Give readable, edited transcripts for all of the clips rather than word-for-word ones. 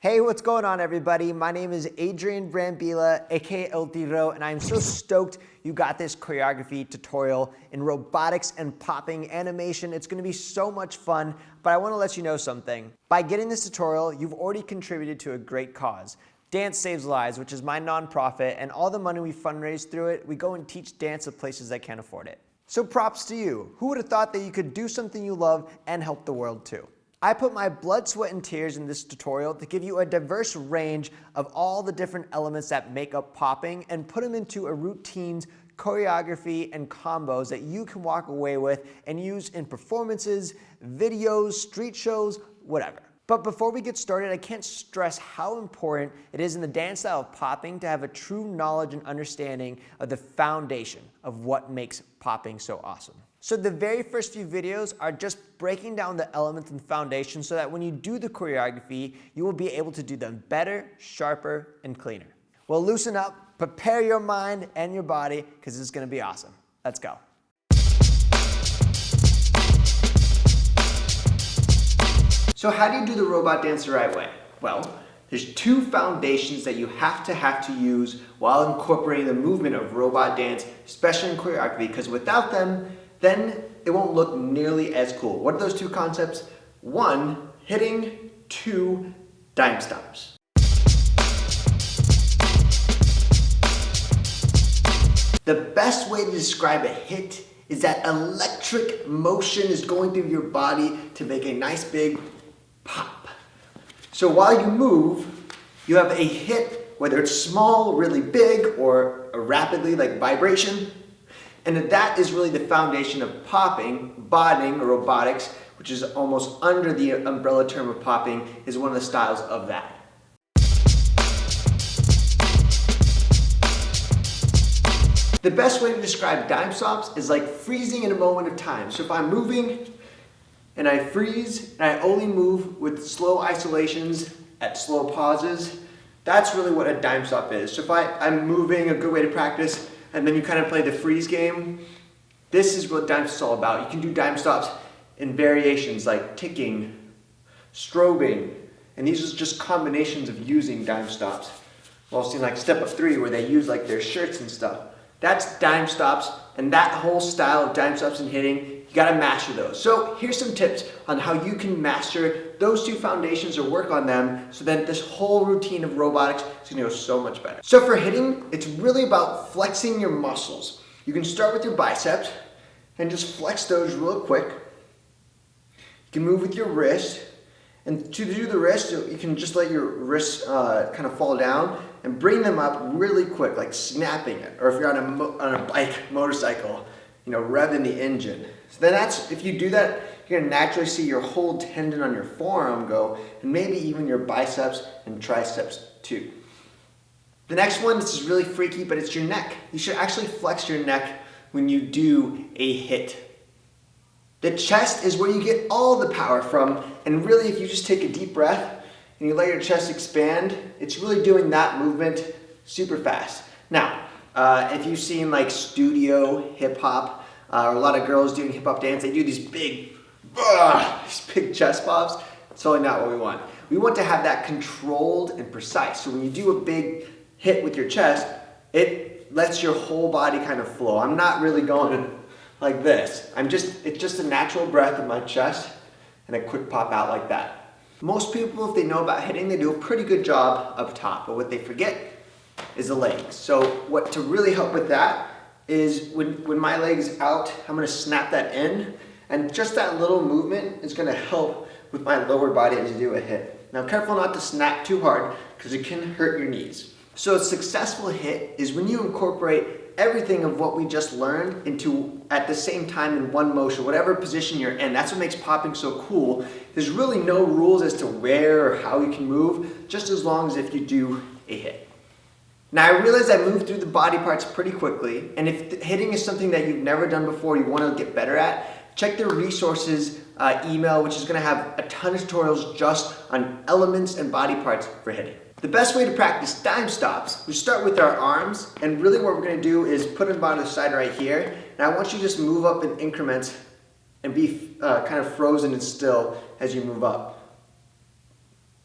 Hey, what's going on, everybody? My name is Adrian Brambila, aka El Tiro, and I'm so stoked you got this choreography tutorial in robotics and popping animation. It's gonna be so much fun, but I wanna let you know something. By getting this tutorial, you've already contributed to a great cause. Dance Saves Lives, which is my nonprofit, and all the money we fundraise through it, we go and teach dance at places that can't afford it. So props to you. Who would have thought that you could do something you love and help the world too? I put my blood, sweat, and tears in this tutorial to give you a diverse range of all the different elements that make up popping and put them into a routines, choreography, and combos that you can walk away with and use in performances, videos, street shows, whatever. But before we get started, I can't stress how important it is in the dance style of popping to have a true knowledge and understanding of the foundation of what makes popping so awesome. So the very first few videos are just breaking down the elements and foundation so that when you do the choreography, you will be able to do them better, sharper, and cleaner. Well, loosen up, prepare your mind and your body, because this is gonna be awesome. Let's go. So how do you do the robot dance the right way? Well, there's two foundations that you have to use while incorporating the movement of robot dance, especially in choreography, because without them, then it won't look nearly as cool. What are those two concepts? One, hitting. Two, dime stops. The best way to describe a hit is that electric motion is going through your body to make a nice big pop. So while you move, you have a hit, whether it's small, really big, or rapidly, like vibration. And that is really the foundation of popping. Botting, or robotics, which is almost under the umbrella term of popping, is one of the styles of that. The best way to describe dime stops is like freezing in a moment of time. So if I'm moving and I freeze and I only move with slow isolations at slow pauses, that's really what a dime stop is. So if I'm moving, a good way to practice, and then you kind of play the freeze game, this is what dime stops is all about. You can do dime stops in variations like ticking, strobing, and these are just combinations of using dime stops. We've all seen like Step Up 3 where they use like their shirts and stuff. That's dime stops, and that whole style of dime stops and hitting, you gotta master those. So here's some tips on how you can master those two foundations or work on them so that this whole routine of robotics is gonna go so much better. So for hitting, it's really about flexing your muscles. You can start with your biceps and just flex those real quick. You can move with your wrist, and to do the wrist, you can just let your wrists kind of fall down and bring them up really quick, like snapping it. Or if you're on a bike, motorcycle, revving the engine. So then if you do that, you're gonna naturally see your whole tendon on your forearm go, and maybe even your biceps and triceps too. The next one, this is really freaky, but it's your neck. You should actually flex your neck when you do a hit. The chest is where you get all the power from, and really if you just take a deep breath and you let your chest expand, it's really doing that movement super fast. Now, if you've seen like studio hip hop, or a lot of girls doing hip hop dance, they do these big chest pops. It's totally not what we want. We want to have that controlled and precise. So when you do a big hit with your chest, it lets your whole body kind of flow. I'm not really going like this. It's just a natural breath in my chest and a quick pop out like that. Most people, if they know about hitting, they do a pretty good job up top, but what they forget is the legs. So to really help with that is when my leg is out, I'm gonna snap that in, and just that little movement is gonna help with my lower body as you do a hit. Now careful not to snap too hard because it can hurt your knees. So a successful hit is when you incorporate everything of what we just learned into at the same time in one motion, whatever position you're in. That's what makes popping so cool. There's really no rules as to where or how you can move, just as long as if you do a hit. Now I realize I moved through the body parts pretty quickly, and if hitting is something that you've never done before, you want to get better at, check the resources email, which is going to have a ton of tutorials just on elements and body parts for hitting. The best way to practice dime stops, we start with our arms, and really what we're going to do is put them on the side right here, and I want you to just move up in increments and be kind of frozen and still as you move up.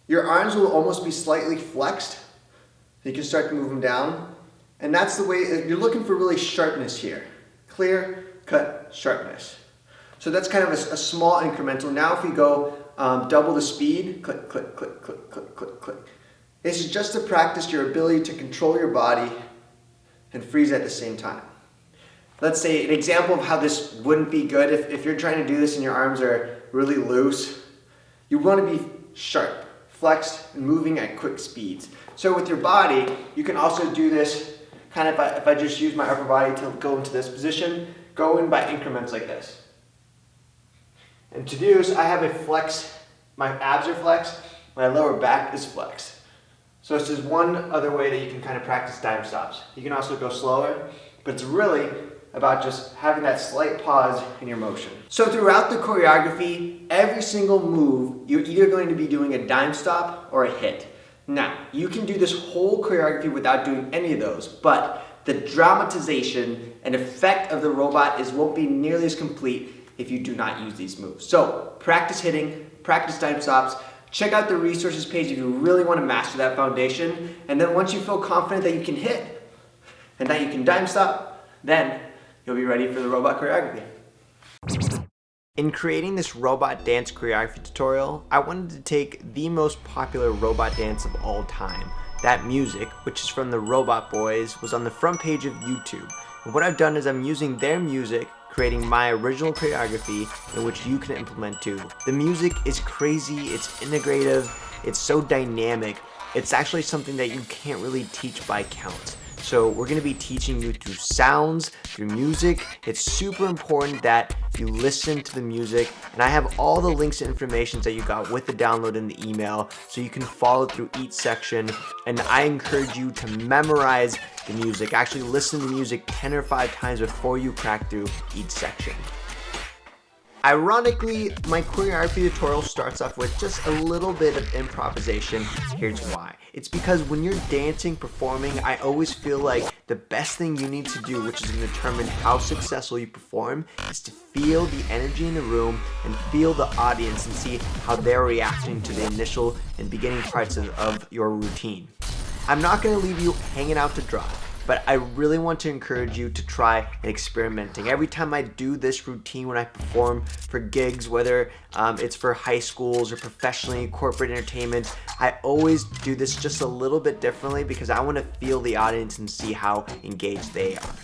Your arms will almost be slightly flexed. You can start to move them down. And that's the way, you're looking for really sharpness here. Clear, cut, sharpness. So that's kind of a small incremental. Now if we go double the speed, click, click, click, click, click, click, click. This is just to practice your ability to control your body and freeze at the same time. Let's say an example of how this wouldn't be good if you're trying to do this and your arms are really loose. You want to be sharp, flexed, and moving at quick speeds. So with your body, you can also do this kind of if I just use my upper body to go into this position, go in by increments like this. And to do this, I have a flex, my abs are flexed, my lower back is flexed. So this is one other way that you can kind of practice dime stops. You can also go slower, but it's really about just having that slight pause in your motion. So throughout the choreography, every single move, you're either going to be doing a dime stop or a hit. Now, you can do this whole choreography without doing any of those, but the dramatization and effect of the robot won't be nearly as complete if you do not use these moves. So practice hitting, practice dime stops, check out the resources page if you really want to master that foundation, and then once you feel confident that you can hit and that you can dime stop, then you'll be ready for the robot choreography. In creating this robot dance choreography tutorial, I wanted to take the most popular robot dance of all time. That music, which is from the Robot Boys, was on the front page of YouTube. And what I've done is I'm using their music, creating my original choreography in which you can implement too. The music is crazy, it's integrative, it's so dynamic. It's actually something that you can't really teach by count. So we're going to be teaching you through sounds, through music. It's super important that you listen to the music, and I have all the links and information that you got with the download in the email so you can follow through each section, and I encourage you to memorize the music. Actually listen to the music 10 or 5 times before you crack through each section. Ironically, my choreography tutorial starts off with just a little bit of improvisation. Here's why. It's because when you're dancing, performing, I always feel like the best thing you need to do, which is going to determine how successful you perform, is to feel the energy in the room and feel the audience and see how they're reacting to the initial and beginning parts of your routine. I'm not going to leave you hanging out to dry, but I really want to encourage you to try experimenting. Every time I do this routine when I perform for gigs, whether it's for high schools or professionally, corporate entertainment, I always do this just a little bit differently because I want to feel the audience and see how engaged they are.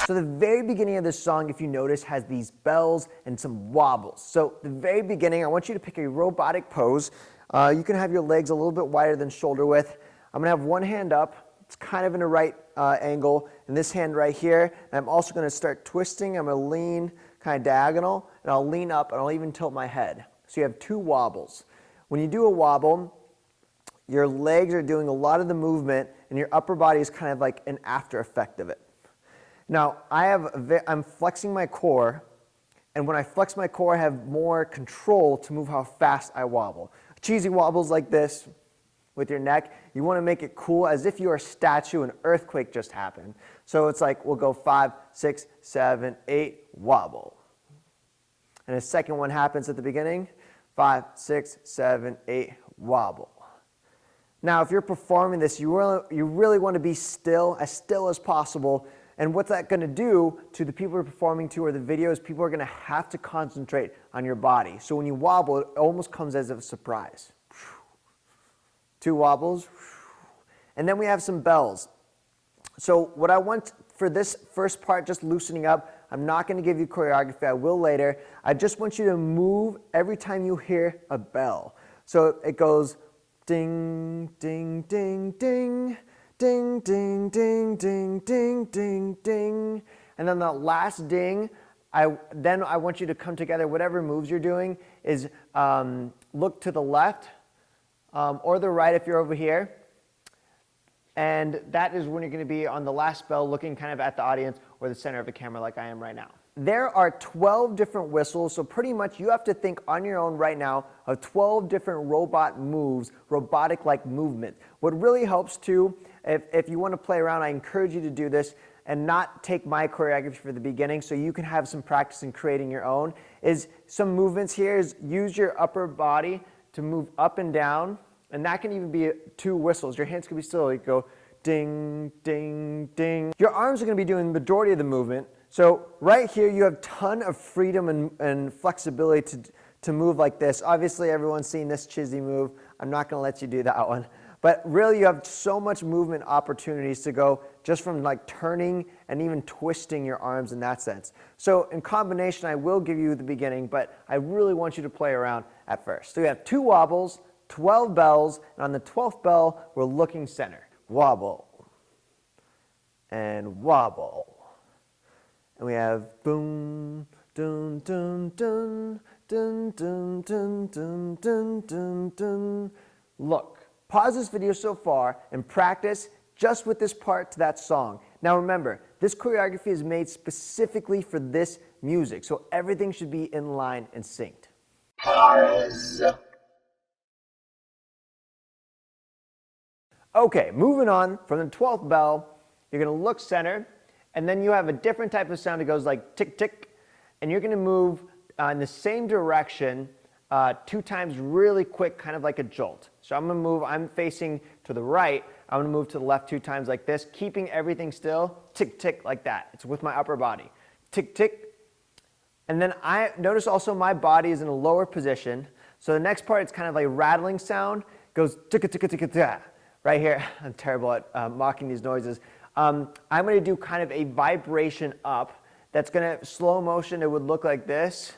So the very beginning of this song, if you notice, has these bells and some wobbles. So the very beginning, I want you to pick a robotic pose. You can have your legs a little bit wider than shoulder width. I'm gonna have one hand up. It's kind of in a right angle, and this hand right here. And I'm also gonna start twisting. I'm gonna lean kind of diagonal, and I'll lean up, and I'll even tilt my head. So you have 2 wobbles. When you do a wobble, your legs are doing a lot of the movement, and your upper body is kind of like an after effect of it. Now, I'm flexing my core, and when I flex my core, I have more control to move how fast I wobble. Cheesy wobbles like this with your neck, you want to make it cool as if you're a statue, an earthquake just happened. So it's like, we'll go 5, 6, 7, 8, wobble. And a second one happens at the beginning, 5, 6, 7, 8, wobble. Now, if you're performing this, you really want to be still as possible. And what's that going to do to the people you're performing to or the videos? People are going to have to concentrate on your body. So when you wobble, it almost comes as a surprise. 2 wobbles. And then we have some bells. So what I want for this first part, just loosening up, I'm not going to give you choreography. I will later. I just want you to move every time you hear a bell. So it goes ding, ding, ding, ding. Ding, ding, ding, ding, ding, ding, ding. And then the last ding, Then I want you to come together. Whatever moves you're doing is look to the left or the right if you're over here. And that is when you're going to be on the last bell looking kind of at the audience or the center of the camera like I am right now. There are 12 different whistles, so pretty much you have to think on your own right now of 12 different robot moves, robotic-like movement. What really helps too, if you want to play around, I encourage you to do this and not take my choreography for the beginning so you can have some practice in creating your own, is some movements here is use your upper body to move up and down, and that can even be 2 whistles. Your hands can be still, you go ding, ding, ding. Your arms are going to be doing the majority of the movement. So right here you have a ton of freedom and flexibility to move like this. Obviously everyone's seen this chizzy move. I'm not going to let you do that one. But really you have so much movement opportunities to go just from like turning and even twisting your arms in that sense. So in combination I will give you the beginning, but I really want you to play around at first. So we have 2 wobbles, 12 bells, and on the 12th bell we're looking center. Wobble and wobble. And we have boom, dun, dun, dun, dun, dun, dun, dun, dun, dun, dun. Look, pause this video so far and practice just with this part to that song. Now remember, this choreography is made specifically for this music, so everything should be in line and synced. Pause. Okay, moving on from the 12th bell, you're going to look center. And then you have a different type of sound that goes like tick, tick. And you're going to move in the same direction 2 times really quick, kind of like a jolt. So I'm going to move, I'm facing to the right. I'm going to move to the left 2 times like this, keeping everything still, tick, tick, like that. It's with my upper body. Tick, tick. And then I notice also my body is in a lower position. So the next part, it's kind of like a rattling sound. It goes ticka, ticka, ticka, ticka. Right here. I'm terrible at mocking these noises. I'm going to do kind of a vibration up that's going to, slow motion, it would look like this,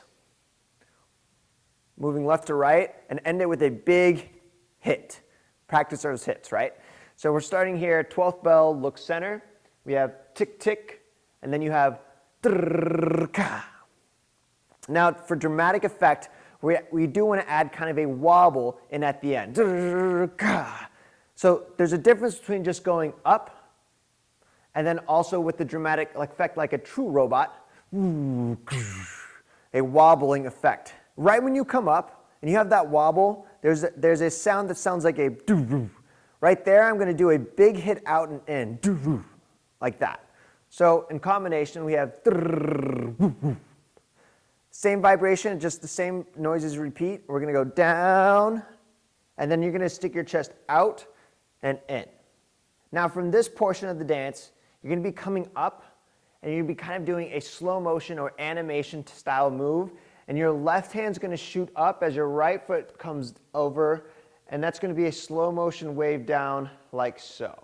moving left to right, and end it with a big hit. Practice those hits, right? So we're starting here, 12th bell, look center. We have tick, tick, and then you have trrrrka. Now, for dramatic effect, we do want to add kind of a wobble in at the end. So there's a difference between just going up and then also with the dramatic effect like a true robot, a wobbling effect. Right when you come up and you have that wobble, there's a sound that sounds like a doo-roo. Right there, I'm going to do a big hit out and in, doo-roo, like that. So in combination, we have same vibration, just the same noises repeat. We're going to go down, and then you're going to stick your chest out and in. Now from this portion of the dance, you're going to be coming up, and you're going to be kind of doing a slow motion or animation style move, and your left hand's going to shoot up as your right foot comes over, and that's going to be a slow motion wave down like so.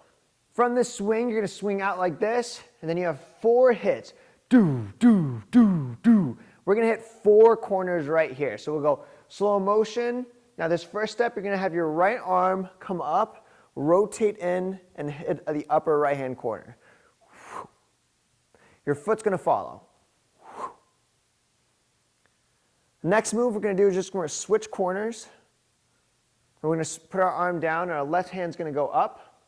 From this swing, you're going to swing out like this, and then you have 4 hits. Do, do, do, do. We're going to hit 4 corners right here. So we'll go slow motion. Now this first step, you're going to have your right arm come up, rotate in, and hit the upper right-hand corner. Your foot's going to follow. Next move we're going to do is just we're going to switch corners. We're going to put our arm down, and our left hand's going to go up.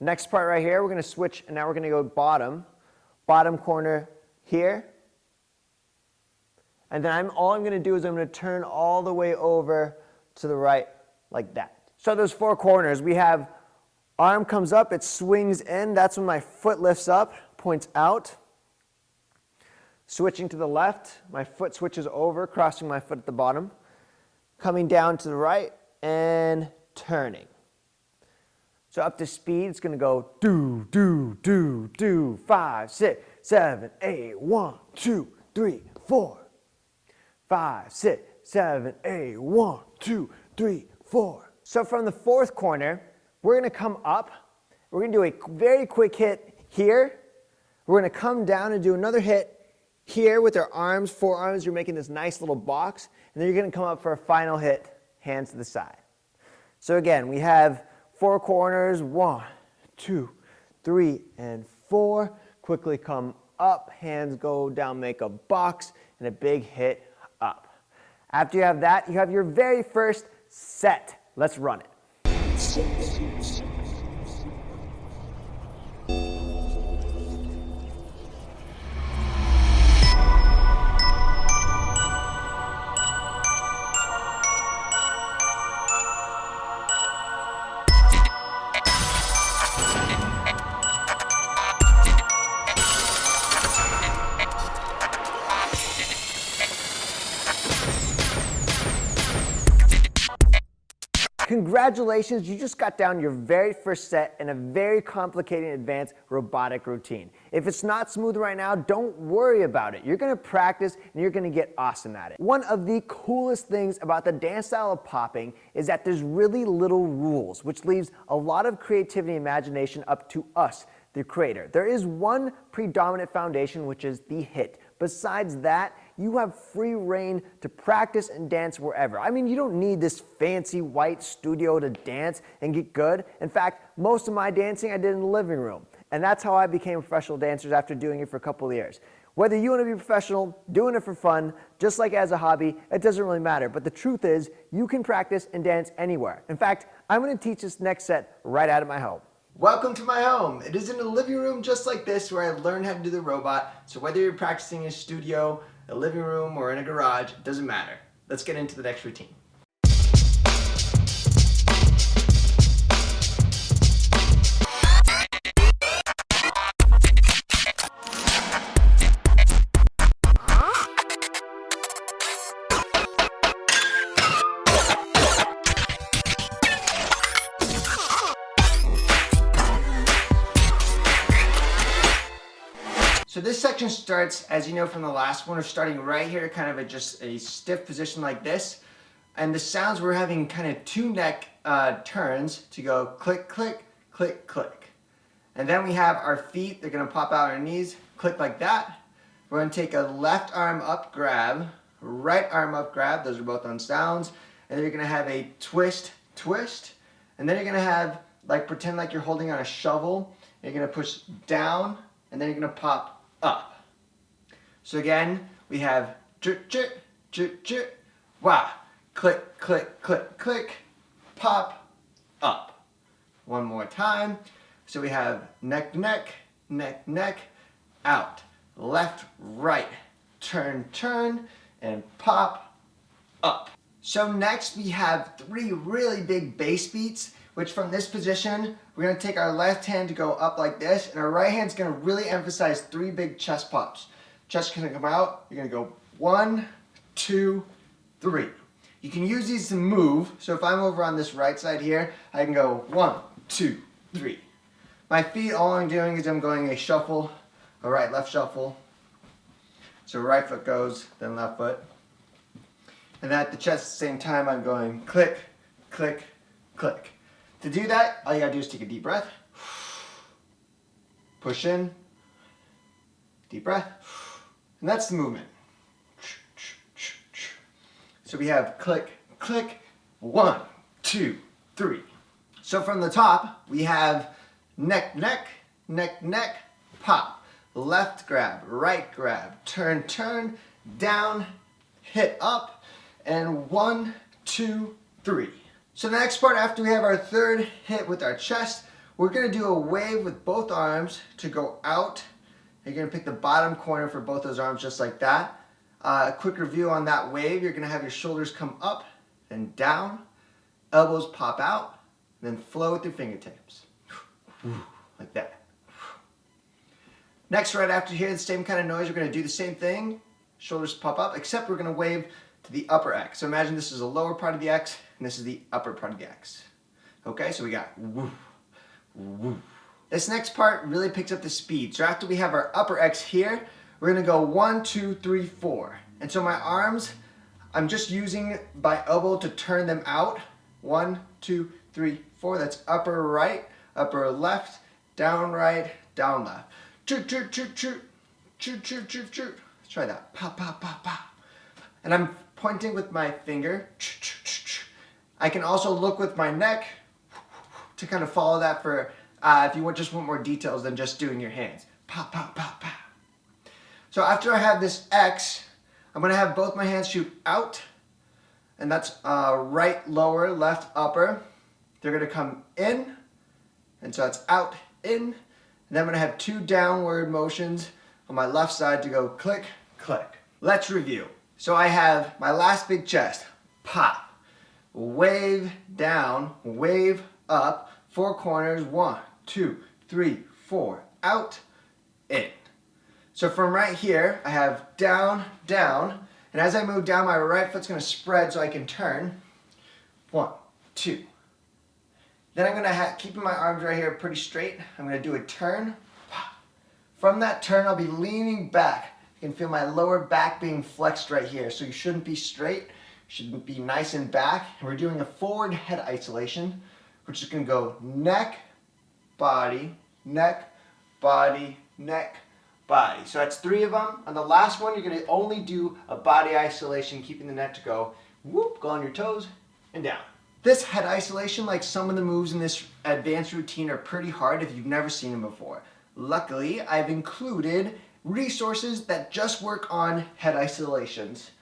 Next part right here, we're going to switch, and now we're going to go bottom. Bottom corner here. And then all I'm going to do is I'm going to turn all the way over to the right like that. So those 4 corners, we have arm comes up, it swings in. That's when my foot lifts up, points out. Switching to the left, my foot switches over, crossing my foot at the bottom. Coming down to the right and turning. So up to speed, it's going to go do, do, do, do, 5, 6, 7, 8, 1, 2, 3, 4. 5, 6, 7, 8, 1, 2, 3, 4. So from the 4th corner, we're going to come up. We're going to do a very quick hit here. We're going to come down and do another hit here with our arms, forearms. You're making this nice little box. And then you're going to come up for a final hit, hands to the side. So again, we have 4 corners, 1, 2, 3, and 4. Quickly come up, hands go down, make a box, and a big hit up. After you have that, you have your very first set. Let's run it. Congratulations, you just got down your very first set in a very complicated advanced robotic routine. If it's not smooth right now, don't worry about it. You're gonna practice and you're gonna get awesome at it. One of the coolest things about the dance style of popping is that there's really little rules, which leaves a lot of creativity and imagination up to us, the creator. There is one predominant foundation, which is the hit. Besides that, you have free reign to practice and dance wherever. I mean, you don't need this fancy white studio to dance and get good. In fact, most of my dancing I did in the living room. And that's how I became a professional dancer after doing it for a couple of years. Whether you want to be professional, doing it for fun, just like as a hobby, it doesn't really matter. But the truth is, you can practice and dance anywhere. In fact, I'm going to teach this next set right out of my home. Welcome to my home. It is in a living room just like this where I learned how to do the robot. So whether you're practicing in a studio, a living room, or in a garage, it doesn't matter. Let's get into the next routine. So this section starts, as you know from the last one, we're starting right here, kind of just a stiff position like this. And the sounds, we're having kind of two neck turns to go click, click, click, click. And then we have our feet, they're gonna pop out our knees, click like that. We're gonna take a left arm up grab, right arm up grab, those are both on sounds. And then you're gonna have a twist, twist. And then you're gonna have, like, pretend like you're holding on a shovel. You're gonna push down, and then you're gonna pop up. So again, we have wah, click, click, click, click, pop, up. One more time. So we have neck, neck, neck, neck, out, left, right, turn, turn, and pop, up. So next we have 3 really big bass beats, which from this position, we're gonna take our left hand to go up like this, and our right hand's gonna really emphasize 3 big chest pops. Chest gonna come out, you're gonna go 1, 2, 3. You can use these to move, so if I'm over on this right side here, I can go 1, 2, 3. My feet, all I'm doing is I'm going a shuffle, a right, left shuffle. So right foot goes, then left foot. And then at the chest at the same time, I'm going click, click, click. To do that, all you gotta do is take a deep breath, push in, deep breath, and that's the movement. So we have click, click, 1, 2, 3. So from the top, we have neck, neck, neck, neck, pop, left grab, right grab, turn, turn, down, hit up, and 1, 2, 3. So the next part, after we have our third hit with our chest, we're gonna do a wave with both arms to go out. You're gonna pick the bottom corner for both those arms just like that. A quick review on that wave, you're gonna have your shoulders come up and down, elbows pop out, then flow with your fingertips. Like that. Next, right after here, the same kind of noise, we're gonna do the same thing. Shoulders pop up, except we're gonna wave to the upper X. So imagine this is the lower part of the X, and this is the upper part of the X. Okay, so we got woo, woo. This next part really picks up the speed. So after we have our upper X here, we're gonna go 1, 2, 3, 4. And so my arms, I'm just using my elbow to turn them out. 1, 2, 3, 4. That's upper right, upper left, down right, down left. Choo, choo, choo, choo, choo, choo, choo, choo. Let's try that. Pa, pa, pa, pa. And I'm pointing with my finger. I can also look with my neck to kind of follow that for if you just want more details than just doing your hands. Pa, pa, pa, pa. So after I have this X, I'm going to have both my hands shoot out, and that's right lower, left upper. They're going to come in, and so it's out, in, and then I'm going to have 2 downward motions on my left side to go click, click. Let's review. So I have my last big chest, pop, wave down, wave up, 4 corners, 1, 2, 3, 4, out, in. So from right here, I have down, down, and as I move down, my right foot's going to spread so I can turn. 1, 2. Then I'm going to keeping my arms right here pretty straight. I'm going to do a turn. From that turn, I'll be leaning back. You can feel my lower back being flexed right here. So you shouldn't be straight. You should be nice and back. And we're doing a forward head isolation, which is going to go neck, body, neck, body, neck, body. So that's 3 of them. On the last one, you're going to only do a body isolation, keeping the neck to go whoop, go on your toes, and down. This head isolation, like some of the moves in this advanced routine, are pretty hard if you've never seen them before. Luckily, I've included resources that just work on head isolations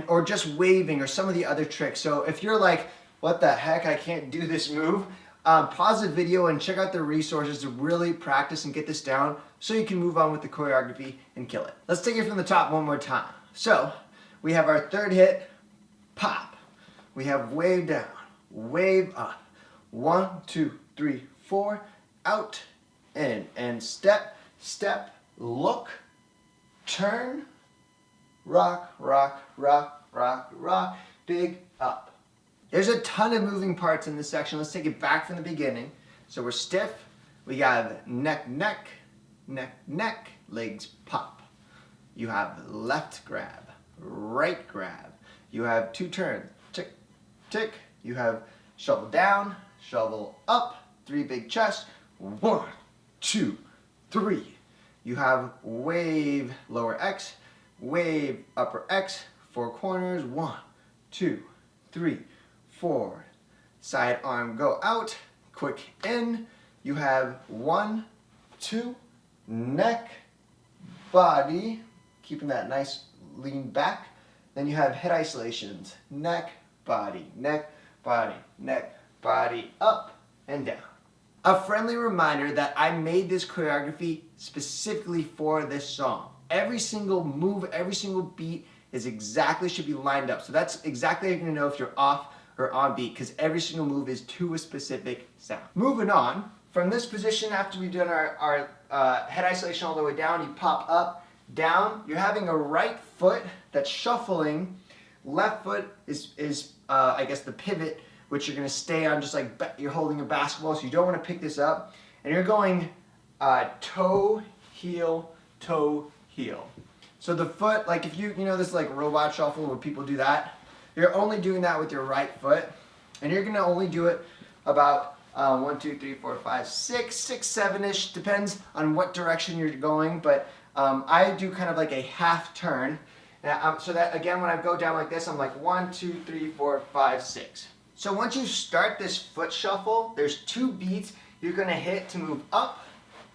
or just waving or some of the other tricks. So if you're like, what the heck, I can't do this move, pause the video and check out the resources to really practice and get this down so you can move on with the choreography and kill it. Let's take it from the top one more time. So we have our third hit, pop. We have wave down, wave up. 1, 2, 3, 4, out, in, and step, step, look, turn, rock, rock, rock, rock, rock, big up. There's a ton of moving parts in this section. Let's take it back from the beginning. So we're stiff. We have neck, neck, neck, neck, legs pop. You have left grab, right grab. You have 2 turns, tick, tick. You have shovel down, shovel up, 3 big chests. 1, 2, 3. You have wave lower X, wave upper X, 4 corners. 1, 2, 3, 4. Side arm go out, quick in. You have 1, 2, neck, body, keeping that nice lean back. Then you have head isolations, neck, body, neck, body, neck, body, up and down. A friendly reminder that I made this choreography specifically for this song. Every single move, every single beat should be lined up. So that's exactly how you're gonna know if you're off or on beat, because every single move is to a specific sound. Moving on, from this position after we've done our head isolation all the way down, you pop up, down, you're having a right foot that's shuffling, left foot is I guess the pivot, which you're going to stay on just like you're holding a basketball, so you don't want to pick this up. And you're going toe, heel, toe, heel. So the foot, like if you know this like robot shuffle where people do that, you're only doing that with your right foot. And you're going to only do it about 1, 2, 3, 4, 5, 6, 7-ish, depends on what direction you're going. But I do kind of like a half turn. So that again, when I go down like this, I'm like 1, 2, 3, 4, 5, 6. So once you start this foot shuffle, there's 2 beats you're gonna hit to move up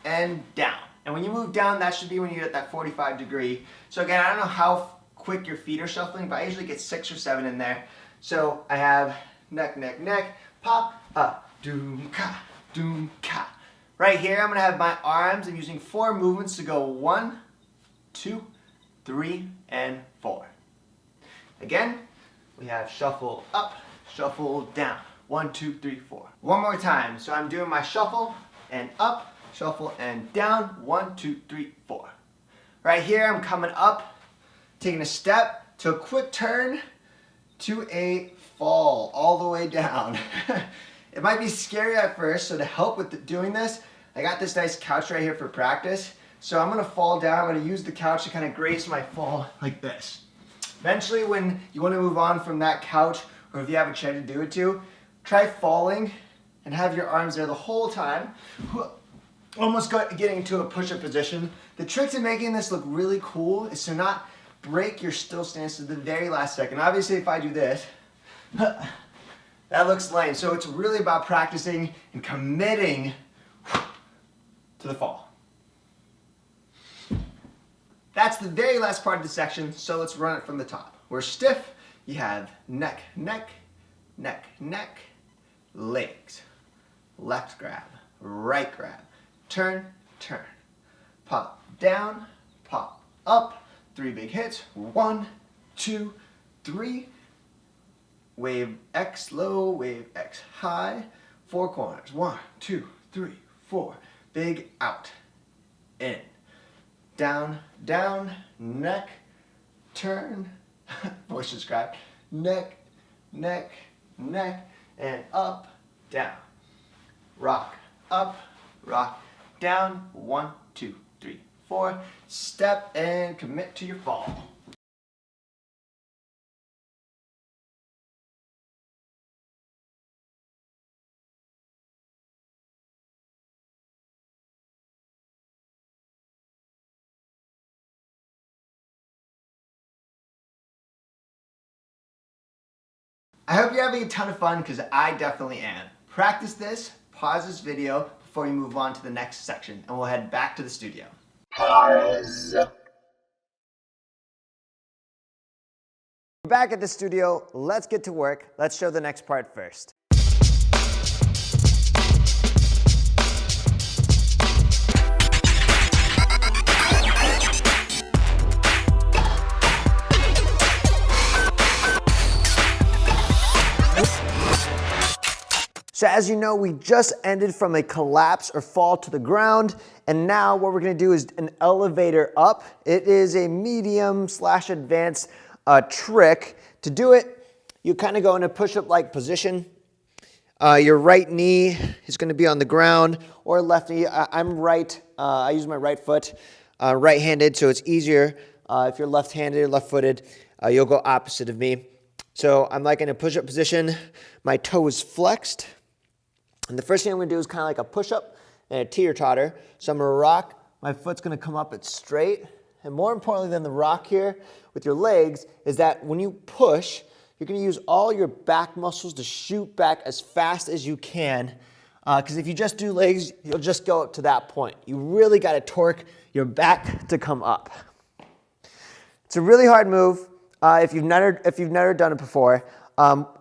and down. And when you move down, that should be when you're at that 45 degree. So again, I don't know how quick your feet are shuffling, but I usually get 6 or 7 in there. So I have neck, neck, neck, pop, up, doom, ka, doom, ka. Right here, I'm gonna have my arms. I'm using 4 movements to go 1, 2, 3, and 4. Again, we have shuffle up, shuffle down. 1, 2, 3, 4. One more time. So I'm doing my shuffle and up, shuffle and down. 1, 2, 3, 4. Right here, I'm coming up, taking a step to a quick turn to a fall all the way down. It might be scary at first, so to help with doing this, I got this nice couch right here for practice. So I'm gonna fall down. I'm gonna use the couch to kind of grace my fall like this. Eventually, when you want to move on from that couch, or if you have a chair to do it to, try falling and have your arms there the whole time. Almost getting into a push-up position. The trick to making this look really cool is to not break your still stance to the very last second. Obviously, if I do this, that looks lame. So it's really about practicing and committing to the fall. That's the very last part of the section, so let's run it from the top. We're stiff, you have neck, neck, neck, neck, legs, left grab, right grab, turn, turn, pop down, pop up, 3 big hits, 1, 2, 3, wave X low, wave X high, 4 corners, 1, 2, 3, 4, big out, in, down, down, neck, turn, voice describe, neck, neck, neck, and up, down, rock, up, rock, down, 1, 2, 3, 4, step and commit to your fall. I hope you're having a ton of fun because I definitely am. Practice this, pause this video before you move on to the next section, and we'll head back to the studio. Pause. We're back at the studio. Let's get to work. Let's show the next part first. So as you know, we just ended from a collapse or fall to the ground, and now what we're gonna do is an elevator up. It is a medium/advanced trick. To do it, you kind of go in a push-up-like position. Your right knee is gonna be on the ground, or left knee. I'm right, I use my right foot, right-handed, so it's easier. If you're left-handed or left-footed, you'll go opposite of me. So I'm like in a push-up position, my toe is flexed. And the first thing I'm gonna do is kind of like a push-up and a teeter-totter. So I'm gonna rock, my foot's gonna come up, it's straight. And more importantly than the rock here with your legs is that when you push, you're gonna use all your back muscles to shoot back as fast as you can. Because if you just do legs, you'll just go up to that point. You really gotta torque your back to come up. It's a really hard move if you've never done it before.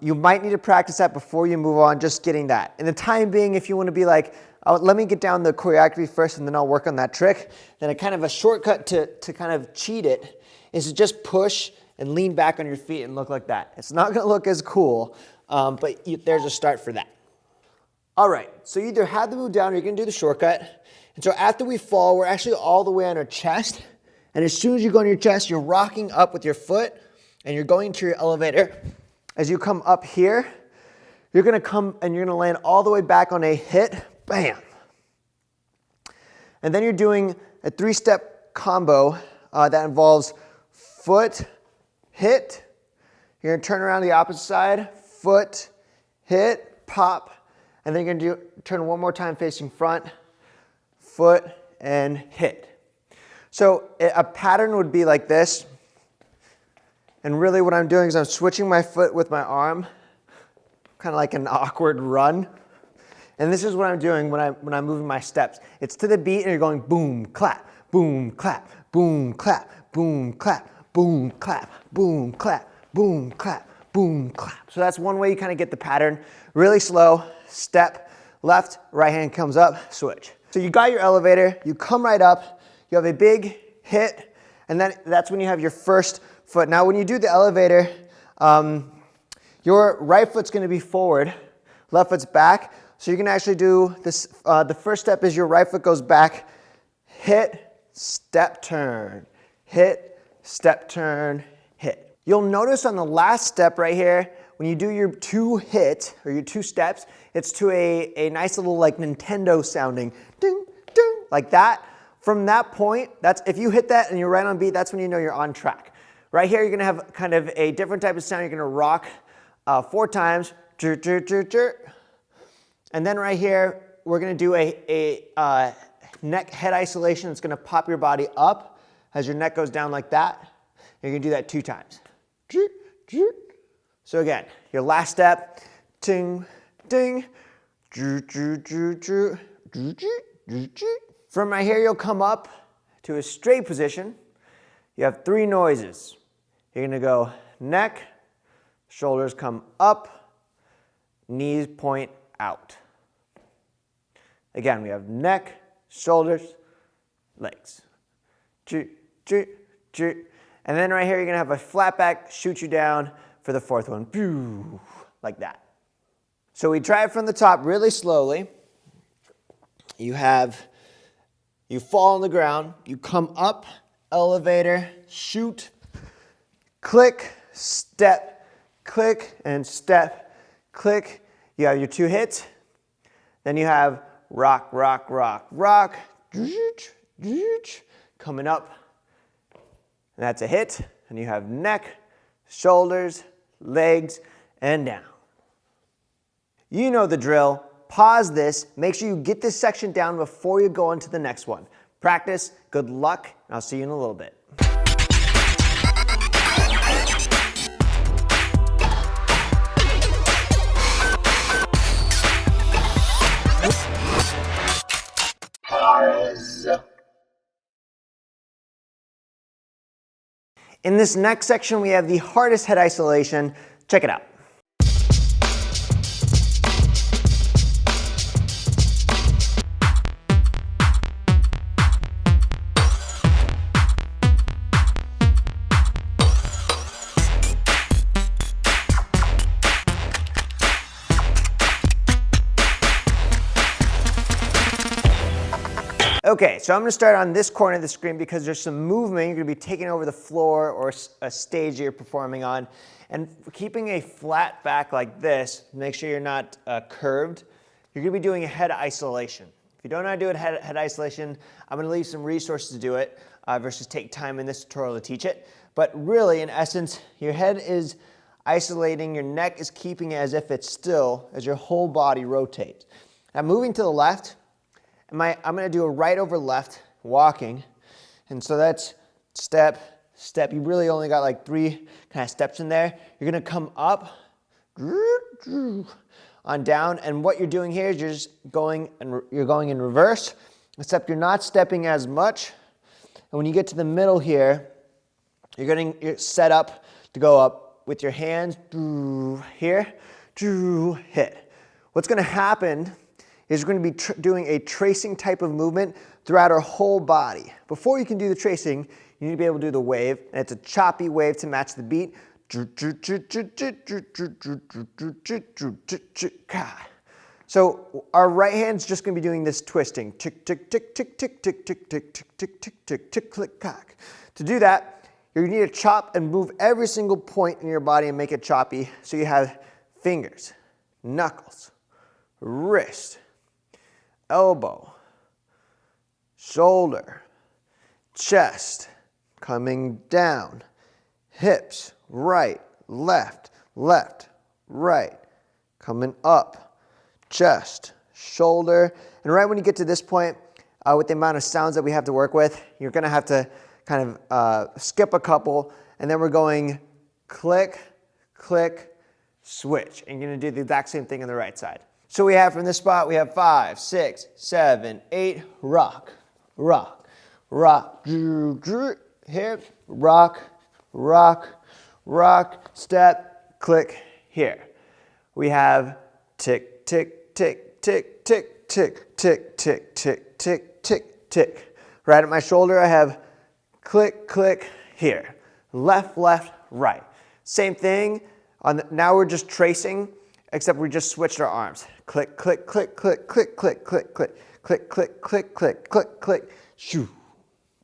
You might need to practice that before you move on, just getting that. In the time being, if you want to be like, oh, let me get down the choreography first and then I'll work on that trick, then a kind of a shortcut to kind of cheat it is to just push and lean back on your feet and look like that. It's not going to look as cool, but there's a start for that. All right, so you either have the move down or you're going to do the shortcut. And so after we fall, we're actually all the way on our chest. And as soon as you go on your chest, you're rocking up with your foot and you're going to your elevator. As you come up here, you're gonna come and you're gonna land all the way back on a hit, bam. And then you're doing a 3-step combo that involves foot, hit. You're gonna turn around the opposite side, foot, hit, pop. And then you're gonna turn one more time facing front, foot, and hit. So a pattern would be like this. And really what I'm doing is I'm switching my foot with my arm, kind of like an awkward run. And this is what I'm doing when I'm moving my steps. It's to the beat and you're going boom, clap, boom, clap, boom, clap, boom, clap, boom, clap, boom, clap, boom, clap, boom, clap. So that's one way you kind of get the pattern. Really slow, step, left, right hand comes up, switch. So you got your elevator, you come right up, you have a big hit, and then that's when you have your first foot. Now when you do the elevator, your right foot's gonna be forward, left foot's back. So you can actually do this, the first step is your right foot goes back, hit, step, turn, hit, step, turn, hit. You'll notice on the last step right here, when you do your 2 hits, or your 2 steps, it's to a nice little like Nintendo sounding, ding, ding, like that. From that point, that's if you hit that and you're right on beat, that's when you know you're on track. Right here, you're gonna have kind of a different type of sound. You're gonna rock 4 times, chir, chir, chir, chir. And then right here, we're gonna do a neck head isolation. It's gonna pop your body up as your neck goes down like that. You're gonna do that 2 times. Chir, chir. So again, your last step, ting, ding, chir, chir, chir, chir, chir, chir, chir. From right here, you'll come up to a straight position. You have 3 noises. You're gonna go neck, shoulders come up, knees point out. Again, we have neck, shoulders, legs. And then right here, you're gonna have a flat back, shoot you down for the 4th one, like that. So we try it from the top really slowly. You fall on the ground, you come up, elevator, shoot, click, step, click, and step, click. You have your 2 hits. Then you have rock, rock, rock, rock, coming up. And that's a hit. And you have neck, shoulders, legs, and down. You know the drill. Pause this. Make sure you get this section down before you go on to the next one. Practice. Good luck. And I'll see you in a little bit. In this next section, we have the hardest head isolation. Check it out. Okay, so I'm going to start on this corner of the screen because there's some movement. You're going to be taking over the floor or a stage that you're performing on. And keeping a flat back like this, make sure you're not curved, you're going to be doing a head isolation. If you don't know how to do a head isolation, I'm going to leave some resources to do it versus take time in this tutorial to teach it. But really, in essence, your head is isolating, your neck is keeping it as if it's still as your whole body rotates. Now moving to the left, I'm going to do a right over left, walking. And so that's step, step. You really only got like 3 kind of steps in there. You're going to come up, on down. And what you're doing here is you're just going in reverse, except you're not stepping as much. And when you get to the middle here, you're set up to go up with your hands here, hit. What's going to happen is we're going to be doing a tracing type of movement throughout our whole body. Before you can do the tracing, you need to be able to do the wave, and it's a choppy wave to match the beat. So our right hand's just going to be doing this twisting. Tick, tick, tick, tick, tick, tick, tick, tick, tick, tick, tick, tick, tick, click, cock. To do that, you need to chop and move every single point in your body and make it choppy. So you have fingers, knuckles, wrist, elbow, shoulder, chest, coming down, hips, right, left, left, right, coming up, chest, shoulder. And right when you get to this point, with the amount of sounds that we have to work with, you're going to have to kind of skip a couple, and then we're going click, click, switch. And you're going to do the exact same thing on the right side. So we have from this spot, we have 5, 6, 7, 8, rock, rock, rock, here, rock, rock, rock, step, click, here. We have tick, tick, tick, tick, tick, tick, tick, tick, tick, tick, tick, tick. Right at my shoulder, I have click, click, here. Left, left, right. Same thing. Now we're just tracing, except we just switched our arms. Click, click, click, click, click, click, click, click, click, click, click, click, click, click, shoo.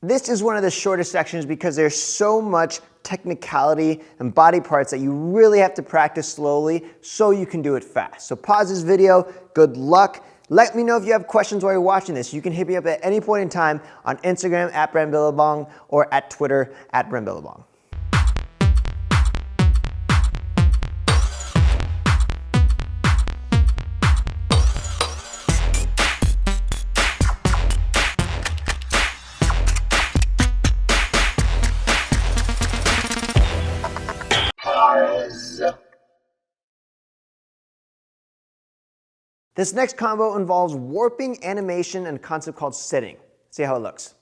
This is one of the shortest sections because there's so much technicality and body parts that you really have to practice slowly so you can do it fast. So pause this video. Good luck. Let me know if you have questions while you're watching this. You can hit me up at any point in time on Instagram at Brambila or at Twitter at Brambila. This next combo involves warping, animation, and a concept called sitting. See how it looks.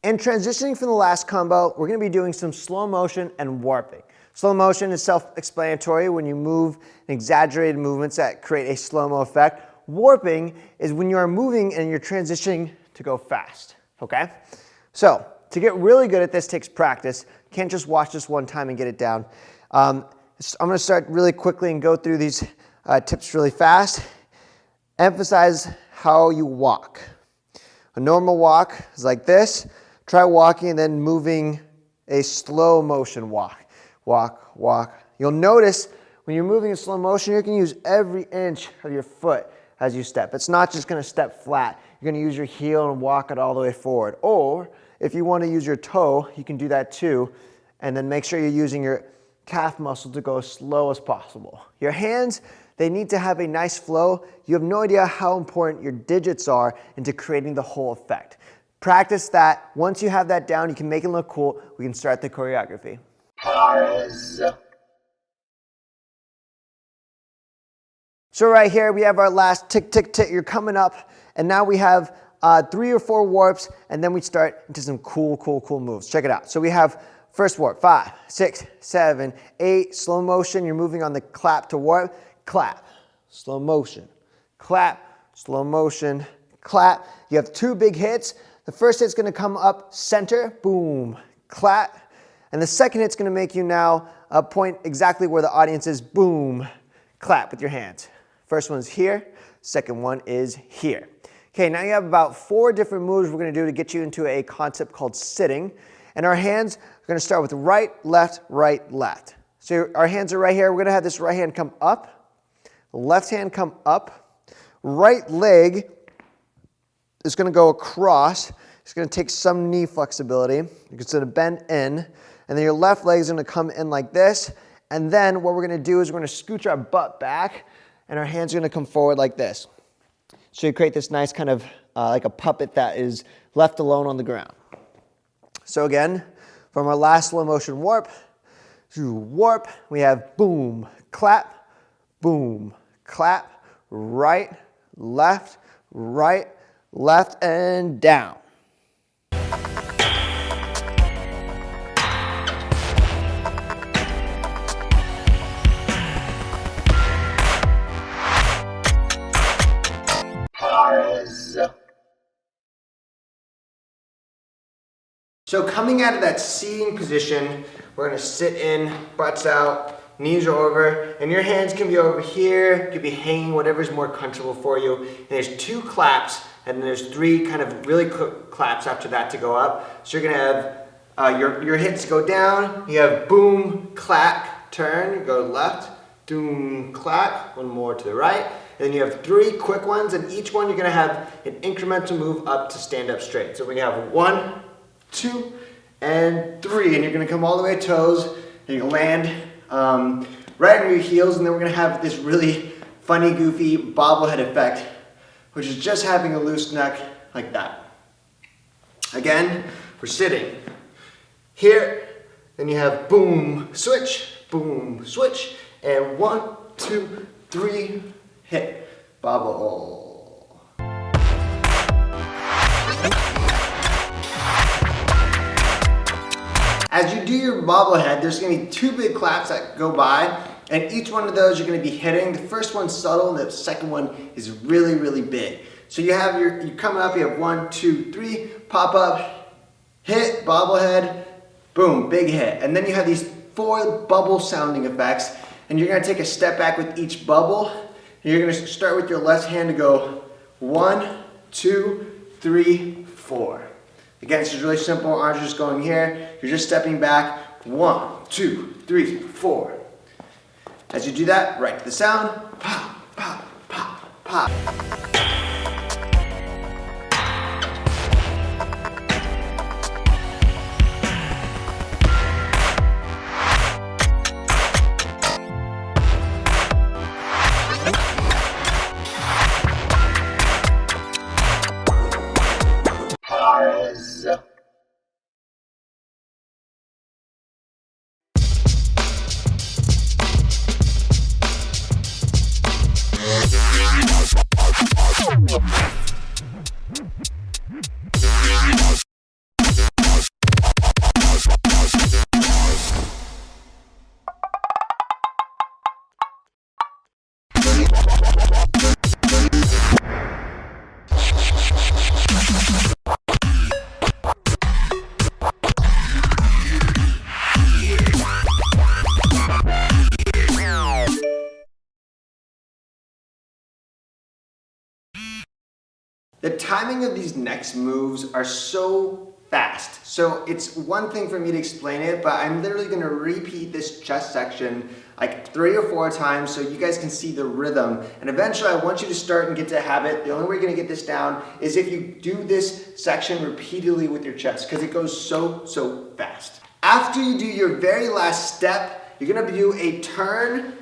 And transitioning from the last combo, we're gonna be doing some slow motion and warping. Slow motion is self-explanatory when you move in exaggerated movements that create a slow-mo effect. Warping is when you are moving and you're transitioning to go fast, okay? So, to get really good at this takes practice. You can't just watch this one time and get it down. I'm gonna start really quickly and go through these tips really fast. Emphasize how you walk. A normal walk is like this. Try walking and then moving a slow motion walk. Walk, walk. You'll notice when you're moving in slow motion, you can use every inch of your foot as you step. It's not just gonna step flat. You're gonna use your heel and walk it all the way forward. Or if you wanna use your toe, you can do that too. And then make sure you're using your calf muscle to go as slow as possible. Your hands, they need to have a nice flow. You have no idea how important your digits are into creating the whole effect. Practice that. Once you have that down, you can make it look cool. We can start the choreography. So right here, we have our last tick, tick, tick. You're coming up, and now we have 3 or 4 warps, and then we start into some cool, cool, cool moves. Check it out. So we have first warp, 5, 6, 7, 8. Slow motion, you're moving on the clap to warp. Clap, slow motion, clap, slow motion, clap. You have 2 big hits. The first hit's gonna come up center, boom, clap. And the second hit's gonna make you now point exactly where the audience is, boom, clap with your hands. First one's here, second one is here. Okay, now you have about 4 different moves we're gonna do to get you into a concept called sitting. And our hands are gonna start with right, left, right, left. So our hands are right here. We're gonna have this right hand come up, left hand come up, right leg is gonna go across. It's gonna take some knee flexibility. It's gonna bend in. And then your left leg is gonna come in like this. And then what we're gonna do is we're gonna scooch our butt back and our hands are gonna come forward like this. So you create this nice kind of like a puppet that is left alone on the ground. So again, from our last slow motion warp, we have boom, clap, right, left, and down. So coming out of that seating position, we're gonna sit in, butts out, knees are over, and your hands can be over here, you can be hanging, whatever's more comfortable for you. And there's 2 claps, and then there's 3 kind of really quick claps after that to go up. So you're gonna have your hits go down, you have boom, clap, turn, go left, boom, clap, one more to the right. And then you have 3 quick ones, and each one you're gonna have an incremental move up to stand up straight. So we're gonna have 1, 2, and 3, and you're gonna come all the way to toes, and you land right on your heels, and then we're gonna have this really funny, goofy bobblehead effect, which is just having a loose neck like that. Again, we're sitting here, then you have boom, switch, and 1, 2, 3, hit, bobble. As you do your bobblehead, there's gonna be 2 big claps that go by, and each one of those you're gonna be hitting. The first one's subtle, and the second one is really, really big. So you have you're coming up, you have 1, 2, 3, pop up, hit, bobblehead, boom, big hit. And then you have these 4 bubble sounding effects, and you're gonna take a step back with each bubble. And you're gonna start with your left hand to go 1, 2, 3, 4. Again, it's just really simple. Arms are just going here. You're just stepping back. 1, 2, 3, 4. As you do that, right to the sound. Pop, pop, pop, pop. The timing of these next moves are so fast. So it's one thing for me to explain it, but I'm literally gonna repeat this chest section like 3 or 4 times so you guys can see the rhythm. And eventually I want you to start and get to a habit. The only way you're gonna get this down is if you do this section repeatedly with your chest, because it goes so fast. After you do your very last step, you're gonna do a turn,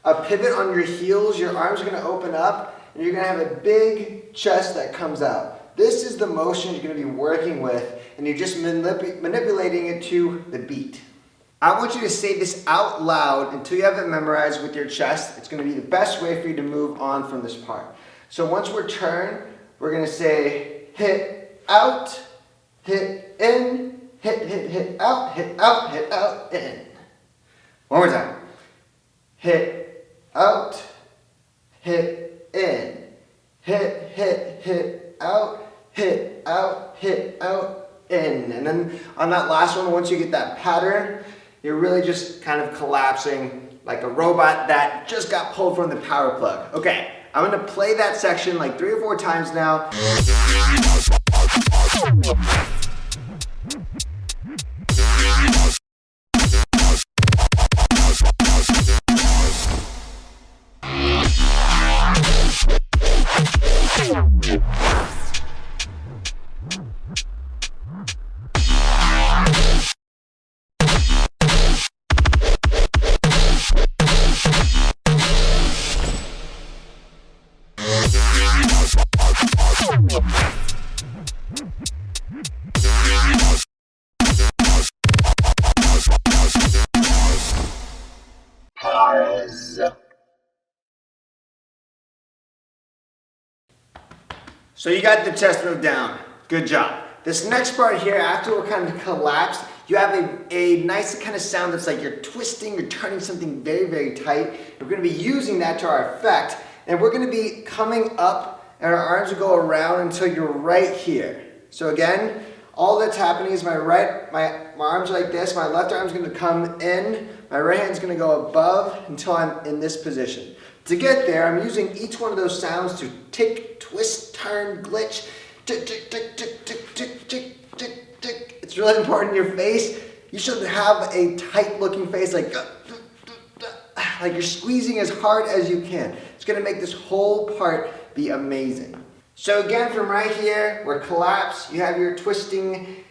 a pivot on your heels. Your arms are gonna open up and you're gonna have a big chest that comes out. This is the motion you're gonna be working with, and you're just manipulating it to the beat. I want you to say this out loud until you have it memorized with your chest. It's gonna be the best way for you to move on from this part. So once we're turned, we're gonna say hit out, hit in, hit out, hit out, hit out, in. One more time. Hit out, hit in, hit out, hit out, hit out, in. And then on that last one, once you get that pattern, you're really just kind of collapsing like a robot that just got pulled from the power plug. Okay, I'm gonna play that section like 3 or 4 times now. So you got the chest move down. Good job. This next part here, after we're kind of collapsed, you have a nice kind of sound that's like you're twisting, you're turning something very tight. We're going to be using that to our effect, and we're going to be coming up, and our arms will go around until you're right here. So again, all that's happening is my arms are like this, my left arm's going to come in, my right hand's going to go above until I'm in this position. To get there, I'm using each one of those sounds to tick, twist, turn, glitch, tick, tick, tick, tick, tick, tick, tick, tick, tick. It's really important in your face. You should have a tight looking face, like you're squeezing as hard as you can. It's gonna make this whole part be amazing. So again, from right here, we're collapsed. You have your twisting,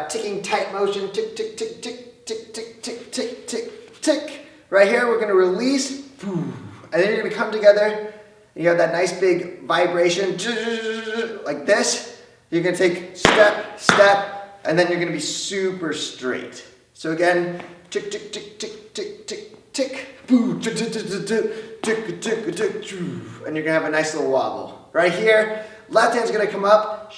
ticking tight motion, tick, tick, tick, tick, tick, tick, tick, tick, tick, tick. Right here, we're gonna release, and then you're gonna come together, and you have that nice big vibration, like this. You're gonna take step, step, and then you're gonna be super straight. So again, tick, tick, tick, tick, tick, tick, tick, boo, tick, tick, tick, tick, tick, tick, tick, and you're gonna have a nice little wobble. Right here, left hand's gonna come up,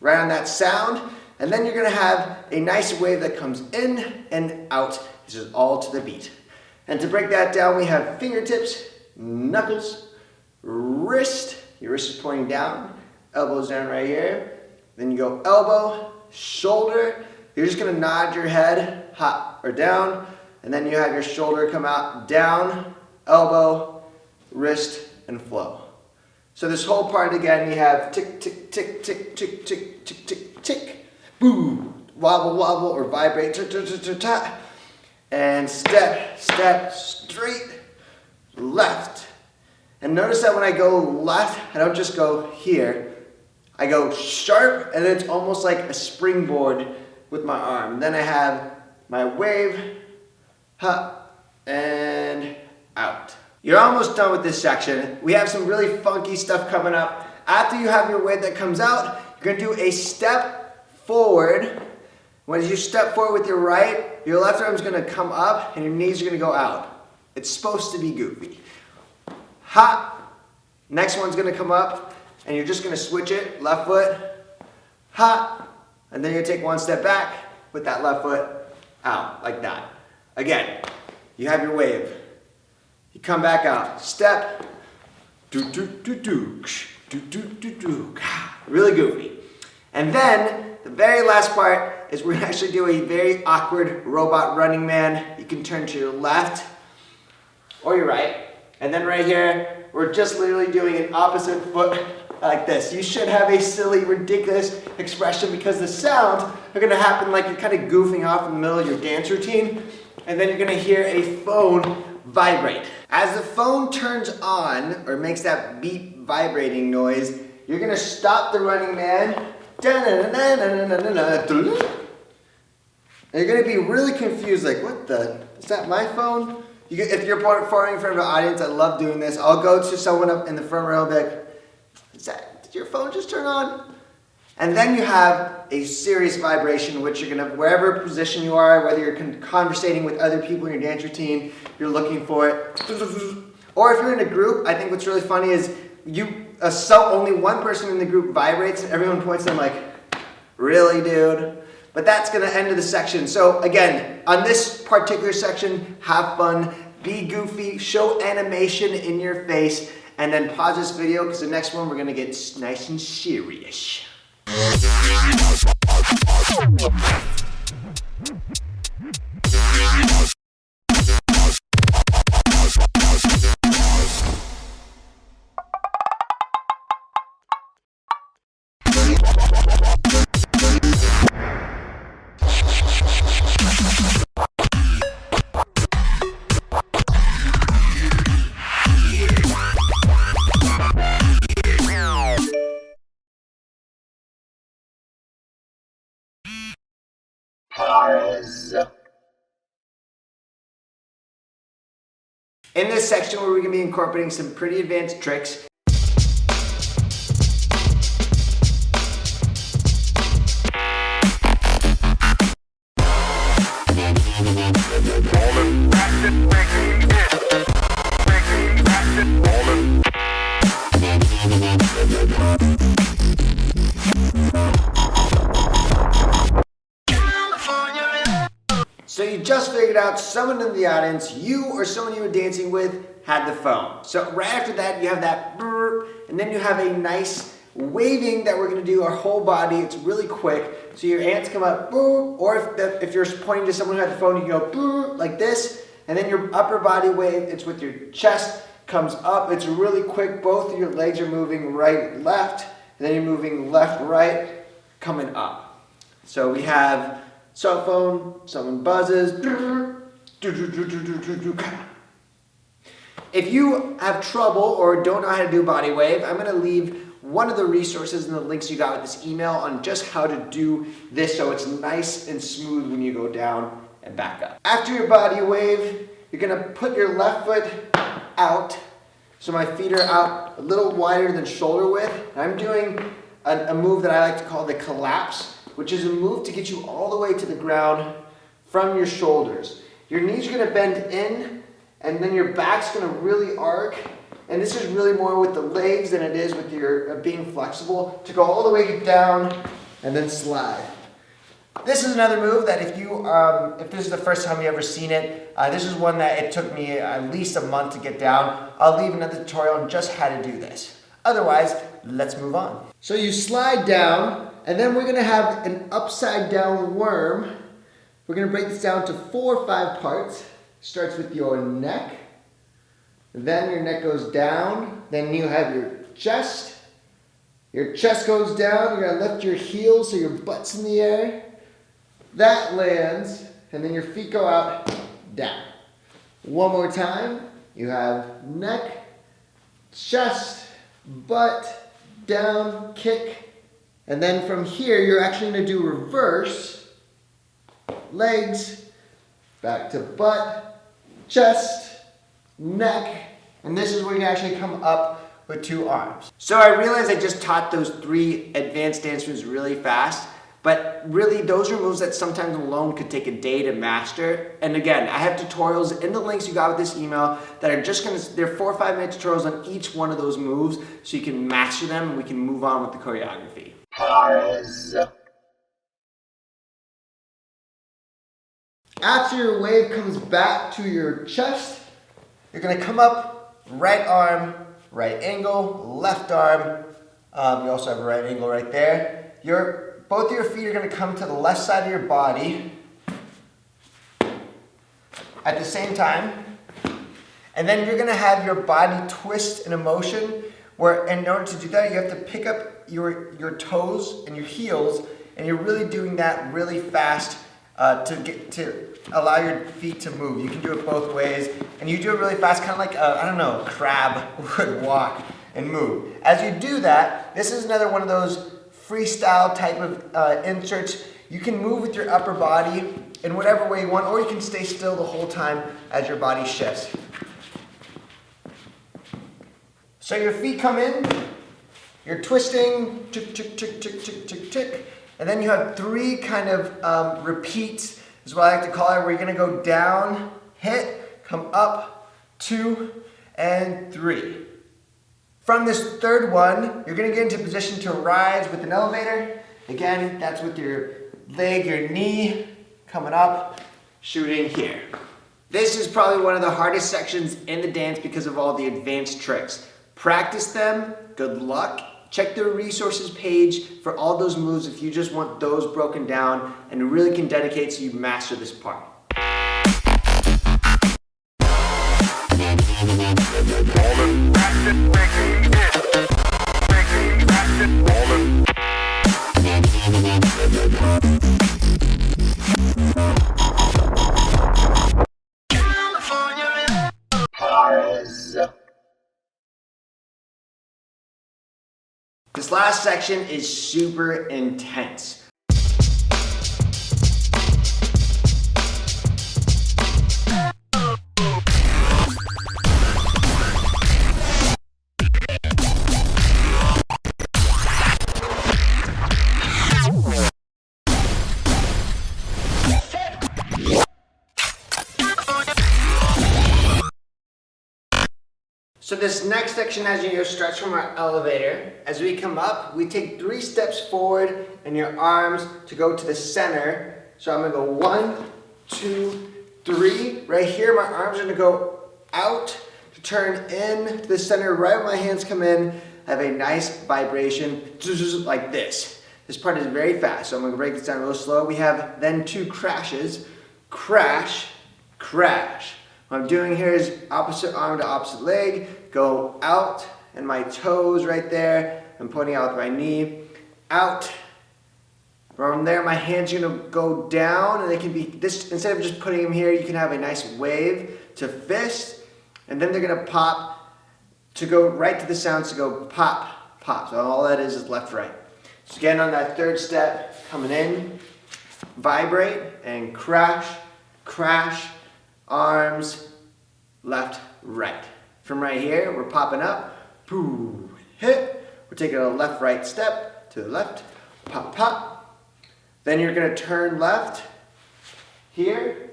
right on that sound, and then you're gonna have a nice wave that comes in and out. This is all to the beat. And to break that down, we have fingertips, knuckles, wrist. Your wrist is pointing down, elbows down right here. Then you go elbow, shoulder. You're just gonna nod your head, hop or down. And then you have your shoulder come out, down, elbow, wrist, and flow. So this whole part again, you have tick, tick, tick, tick, tick, tick, tick, tick, tick, boo, wobble, wobble, or vibrate, ta, ta, ta, ta, ta. And step, step, straight, left. And notice that when I go left, I don't just go here. I go sharp, and it's almost like a springboard with my arm. Then I have my wave, up, and out. You're almost done with this section. We have some really funky stuff coming up. After you have your wave that comes out, you're gonna do a step forward. When you step forward with your right, your left arm's gonna come up and your knees are gonna go out. It's supposed to be goofy. Hop. Next one's gonna come up and you're just gonna switch it, left foot, hop, and then you're gonna take one step back with that left foot out, like that. Again, you have your wave. You come back out, step, do, do, do, do, do, do, do, do, really goofy. And then the very last part is we're gonna actually do a very awkward robot running man. You can turn to your left or your right. And then right here, we're just literally doing an opposite foot like this. You should have a silly, ridiculous expression because the sounds are gonna happen like you're kind of goofing off in the middle of your dance routine, and then you're gonna hear a phone vibrate. As the phone turns on, or makes that beep vibrating noise, you're gonna stop the running man, and you're gonna be really confused, like, what the, is that my phone? If you're performing in front of an audience, I love doing this. I'll go to someone up in the front row and be like, did your phone just turn on? And then you have a serious vibration, which you're gonna, wherever position you are, whether you're conversating with other people in your dance routine, you're looking for it. Or if you're in a group, I think what's really funny is only one person in the group vibrates and everyone points to them like, really, dude? But that's gonna end of the section. So again, on this particular section, have fun, be goofy, show animation in your face, and then pause this video because the next one we're gonna get nice and serious. In this section, we're going to be incorporating some pretty advanced tricks. So you just figured out someone in the audience, you or someone you were dancing with, had the phone. So right after that, you have that brrr, and then you have a nice waving that we're gonna do our whole body. It's really quick. So your hands come up, brrr, or if you're pointing to someone who had the phone, you can go brrr, like this, and then your upper body wave, it's with your chest, comes up. It's really quick. Both of your legs are moving right, left, and then you're moving left, right, coming up. So we have cell phone, someone buzzes. If you have trouble or don't know how to do body wave, I'm going to leave one of the resources and the links you got with this email on just how to do this so it's nice and smooth when you go down and back up. After your body wave, you're going to put your left foot out. So my feet are out a little wider than shoulder width. I'm doing a move that I like to call the collapse, which is a move to get you all the way to the ground from your shoulders. Your knees are gonna bend in, and then your back's gonna really arc. And this is really more with the legs than it is with your being flexible, to go all the way down and then slide. This is another move that if this is the first time you ever seen it, this is one that it took me at least a month to get down. I'll leave another tutorial on just how to do this. Otherwise, let's move on. So you slide down, and then we're gonna have an upside down worm. We're gonna break this down to 4 or 5 parts. Starts with your neck, then your neck goes down, then you have your chest goes down, you're gonna lift your heels so your butt's in the air. That lands, and then your feet go out, down. One more time, you have neck, chest, butt, down, kick, and then from here, you're actually gonna do reverse, legs, back to butt, chest, neck, and this is where you actually come up with 2 arms. So I realized I just taught those 3 advanced dance moves really fast, but really those are moves that sometimes alone could take a day to master. And again, I have tutorials in the links you got with this email that are they're 4 or 5 minute tutorials on each one of those moves so you can master them and we can move on with the choreography. After your wave comes back to your chest, you're gonna come up, right arm, right angle, left arm. You also have a right angle right there. Both of your feet are gonna come to the left side of your body at the same time. And then you're gonna have your body twist in a motion where in order to do that, you have to pick up your toes and your heels, and you're really doing that really fast to allow your feet to move. You can do it both ways, and you do it really fast, kind of like a crab would walk and move. As you do that, this is another one of those freestyle type of inserts. You can move with your upper body in whatever way you want, or you can stay still the whole time as your body shifts. So your feet come in, you're twisting, tick, tick, tick, tick, tick, tick, tick, and then you have 3 kind of repeats, is what I like to call it, where you're gonna go down, hit, come up, 2, and 3. From this 3rd one, you're gonna get into position to rise with an elevator. Again, that's with your leg, your knee coming up, shooting here. This is probably one of the hardest sections in the dance because of all the advanced tricks. Practice them, good luck. Check the resources page for all those moves if you just want those broken down and really can dedicate so you master this part. This last section is super intense. So this next section, as you stretch from our elevator, as we come up, we take 3 steps forward and your arms to go to the center. So I'm gonna go 1, 2, 3. Right here, my arms are gonna go out to turn in to the center. Right when my hands come in, I have a nice vibration, like this. This part is very fast, so I'm gonna break this down real slow. We have then 2 crashes, crash, crash. What I'm doing here is opposite arm to opposite leg, go out, and my toes right there, I'm pointing out with my knee, out. From there, my hands are gonna go down, and they can be, this, instead of just putting them here, you can have a nice wave to fist, and then they're gonna pop to go right to the sounds to go pop, pop. So all that is left, right. So again, on that 3rd step, coming in, vibrate, and crash, crash, arms, left, right. From right here, we're popping up, boo, hit. We're taking a left, right step to the left, pop, pop. Then you're gonna turn left here.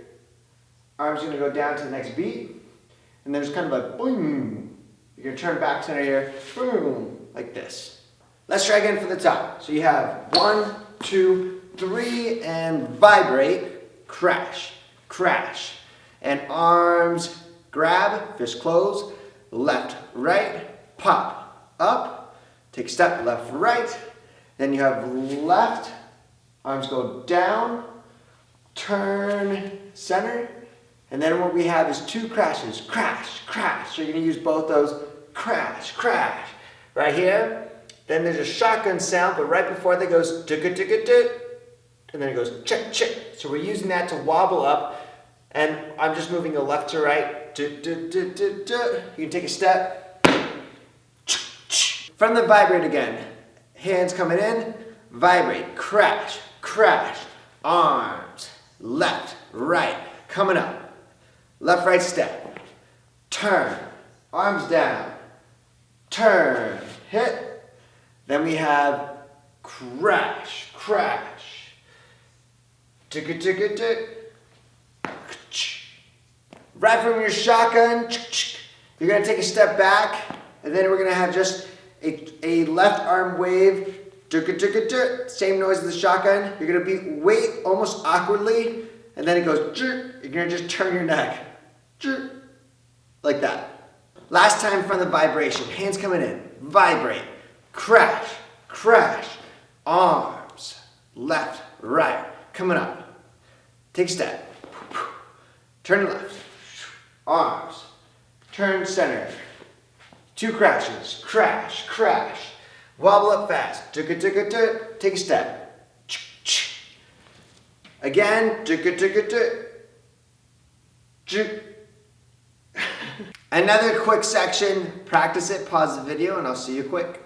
Arms gonna go down to the next beat. And there's kind of a boom. You're gonna turn back center here, boom, like this. Let's try again from the top. So you have 1, 2, 3, and vibrate, crash, crash. And arms, grab, fist close, left, right, pop, up, take a step, left, right. Then you have left, arms go down, turn, center. And then what we have is 2 crashes, crash, crash. So you're gonna use both those, crash, crash. Right here, then there's a shotgun sound, but right before that goes, and then it goes, check, check. So we're using that to wobble up. And I'm just moving the left to right. You can take a step. From the vibrate again. Hands coming in, vibrate, crash, crash. Arms, left, right, coming up. Left, right step. Turn, arms down. Turn, hit. Then we have crash, crash. Tick, tick, tick. Right from your shotgun, you're gonna take a step back, and then we're gonna have just a left arm wave, same noise as the shotgun. You're gonna wait almost awkwardly, and then it goes, you're gonna just turn your neck, like that. Last time from the vibration, hands coming in, vibrate, crash, crash, arms, left, right, coming up. Take a step, turn left. Arms, turn center, 2 crashes, crash, crash. Wobble up fast, take a step. Again, another quick section, practice it, pause the video, and I'll see you quick.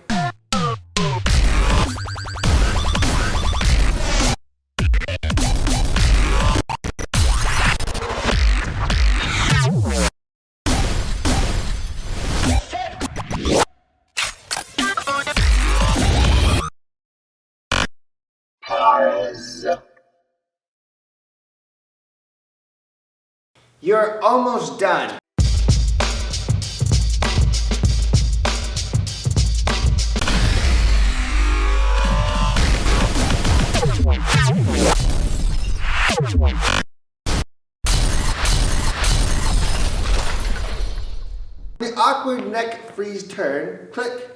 You're almost done. The awkward neck freeze turn, click.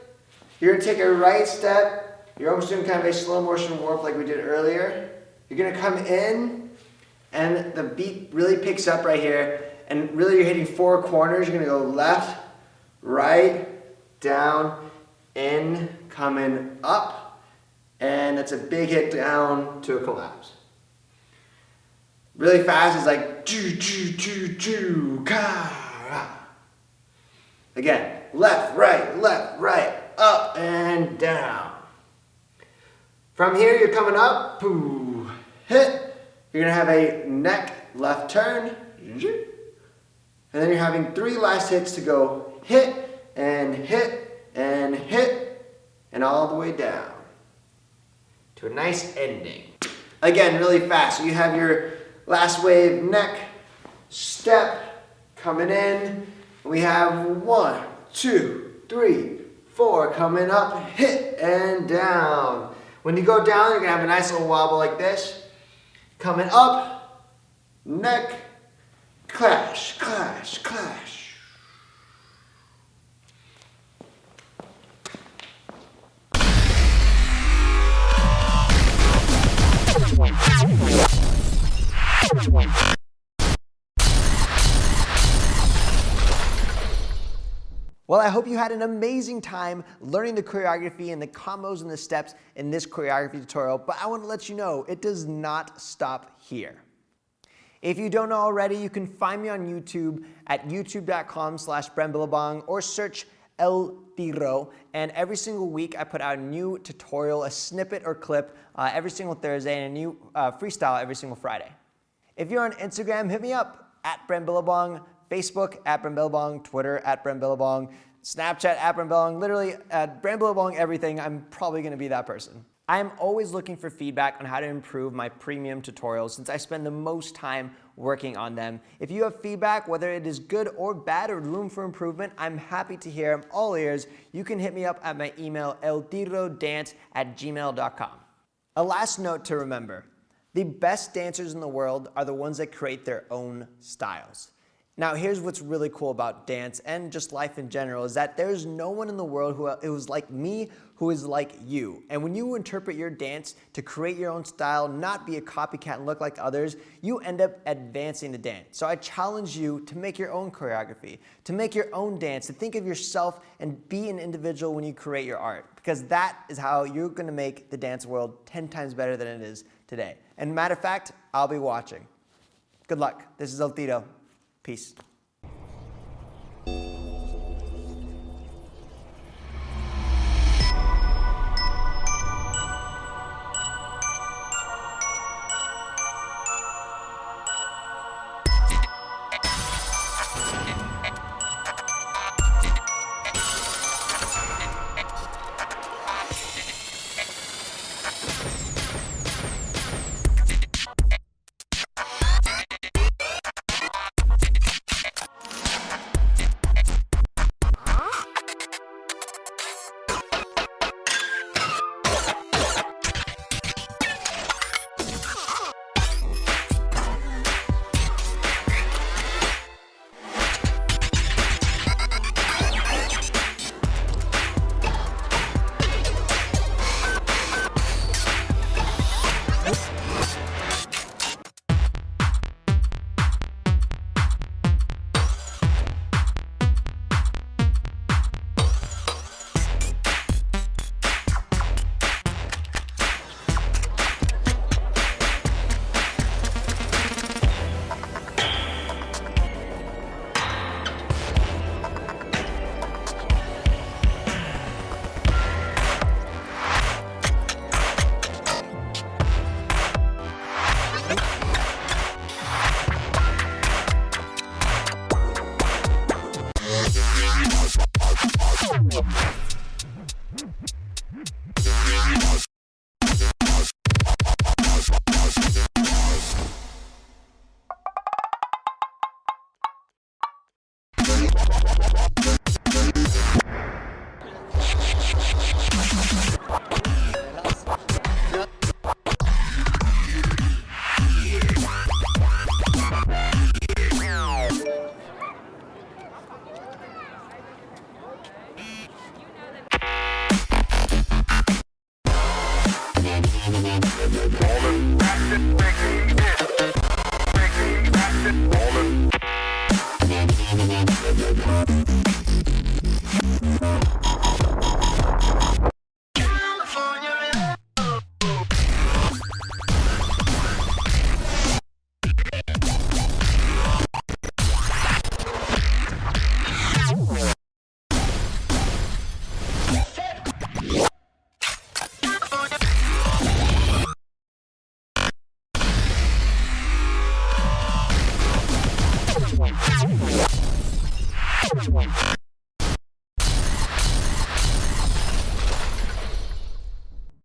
You're gonna take a right step. You're almost doing kind of a slow motion warp like we did earlier. You're gonna come in and the beat really picks up right here. And really you're hitting 4 corners. You're gonna go left, right, down, in, coming up. And that's a big hit down to a collapse. Really fast is like choo choo choo choo ka. Again, left, right, up and down. From here, you're coming up, poo, hit. You're gonna have a neck left turn, and then you're having 3 last hits to go hit, and hit, and hit, and all the way down to a nice ending. Again, really fast. So you have your last wave neck, step, coming in. We have 1, 2, 3, 4, coming up, hit, and down. When you go down, you're gonna have a nice little wobble like this. Coming up, neck, clash, clash, clash. Well, I hope you had an amazing time learning the choreography and the combos and the steps in this choreography tutorial, but I want to let you know it does not stop here. If you don't know already, you can find me on YouTube at youtube.com/Brambila or search El Tiro, and every single week I put out a new tutorial, a snippet or clip every single Thursday, and a new freestyle every single Friday. If you're on Instagram, hit me up at Brambila, Facebook at Brambila, Twitter at Brambila, Snapchat at Brambila, literally at Brambila everything. I'm probably going to be that person. I am always looking for feedback on how to improve my premium tutorials since I spend the most time working on them. If you have feedback, whether it is good or bad or room for improvement, I'm happy to hear. I'm all ears. You can hit me up at my email, eltirodance@gmail.com. A last note to remember, the best dancers in the world are the ones that create their own styles. Now, here's what's really cool about dance and just life in general is that there's no one in the world who is like me, who is like you. And when you interpret your dance to create your own style, not be a copycat and look like others, you end up advancing the dance. So I challenge you to make your own choreography, to make your own dance, to think of yourself and be an individual when you create your art, because that is how you're gonna make the dance world 10 times better than it is today. And matter of fact, I'll be watching. Good luck. This is El Tito. Peace.